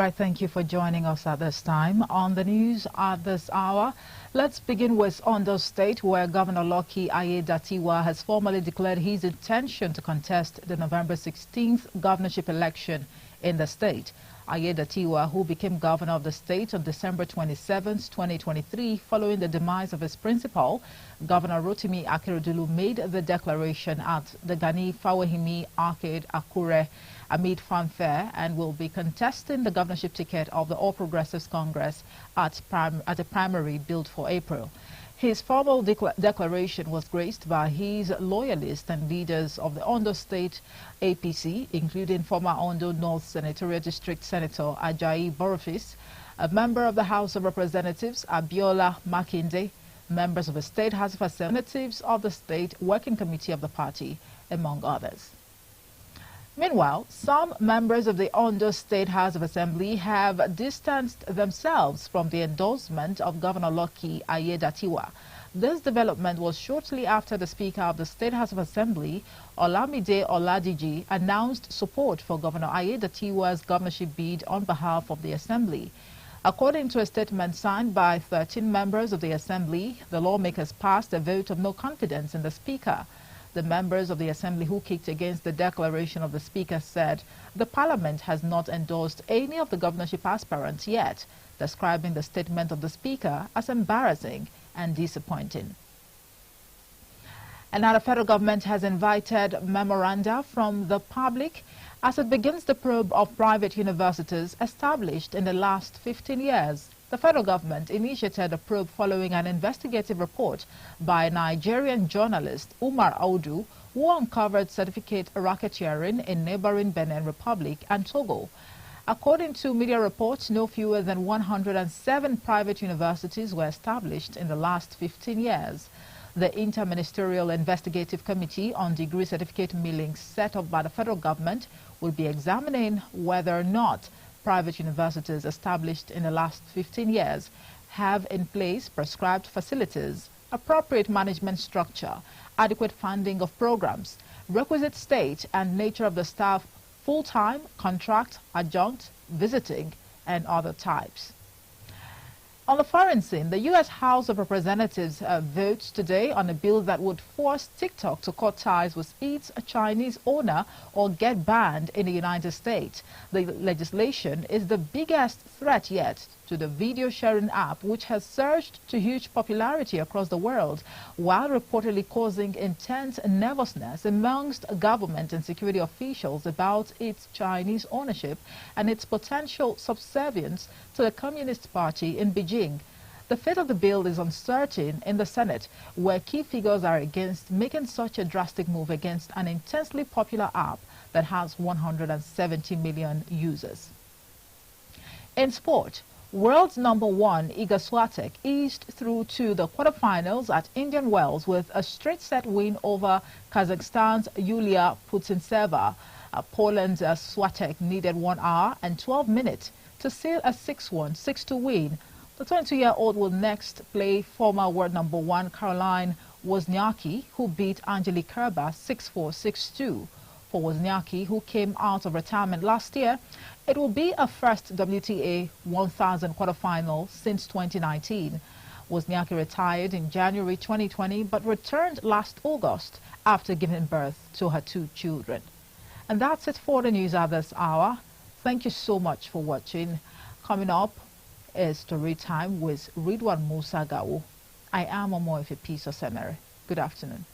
right, thank you for joining us at this time. On the news at this hour, let's begin with Ondo State, where Governor Lucky Aiyedatiwa has formally declared his intention to contest the November 16th governorship election in the state. Aiyedatiwa, who became governor of the state on December 27, 2023, following the demise of his principal, Governor Rotimi Akeredolu, made the declaration at the Gani Fawahimi Arcade, Akure, amid fanfare, and will be contesting the governorship ticket of the All Progressives Congress at a primary billed for April. His formal declaration was graced by his loyalists and leaders of the Ondo State APC, including former Ondo North Senatorial District Senator Ajayi Borough, a member of the House of Representatives Abiola Makinde, members of the State House of Representatives of the State Working Committee of the party, among others. Meanwhile, some members of the Ondo State House of Assembly have distanced themselves from the endorsement of Governor Lucky Aiyedatiwa. This development was shortly after the Speaker of the State House of Assembly, Olamide Oladiji, announced support for Governor Aiyedatiwa's governorship bid on behalf of the Assembly. According to a statement signed by 13 members of the Assembly, the lawmakers passed a vote of no confidence in the Speaker. The members of the Assembly who kicked against the declaration of the Speaker said the Parliament has not endorsed any of the governorship aspirants yet, describing the statement of the Speaker as embarrassing and disappointing. And now the federal government has invited memoranda from the public as it begins the probe of private universities established in the last 15 years. The federal government initiated a probe following an investigative report by Nigerian journalist Umar Audu, who uncovered certificate racketeering in neighboring Benin Republic and Togo. According to media reports, no fewer than 107 private universities were established in the last 15 years. The Interministerial Investigative Committee on Degree Certificate Milling set up by the federal government will be examining whether or not private universities established in the last 15 years have in place prescribed facilities, appropriate management structure, adequate funding of programs, requisite state and nature of the staff, full-time, contract, adjunct, visiting, and other types. On the foreign scene, the U.S. House of Representatives votes today on a bill that would force TikTok to cut ties with its Chinese owner or get banned in the United States. The legislation is the biggest threat yet to the video sharing app, which has surged to huge popularity across the world, while reportedly causing intense nervousness amongst government and security officials about its Chinese ownership and its potential subservience to the Communist Party in Beijing. The fate of the bill is uncertain in the Senate, where key figures are against making such a drastic move against an intensely popular app that has 170 million users. In sport, world's #1 Iga Swiatek eased through to the quarterfinals at Indian Wells with a straight-set win over Kazakhstan's Yulia Putintseva. Poland's Swiatek needed 1 hour and 12 minutes to seal a 6-1, 6-2 win. The 22-year-old will next play former world #1 Caroline Wozniacki, who beat Angelique Kerber 6-4, 6-2. For Wozniacki, who came out of retirement last year, it will be a first WTA 1000 quarterfinal since 2019. Wozniacki retired in January 2020 but returned last August after giving birth to her 2 children. And that's it for the news at this hour. Thank you so much for watching. Coming up is Story Time with Ridwan Musa Gawo. I am Omo Ife Peace Osemere. Good afternoon.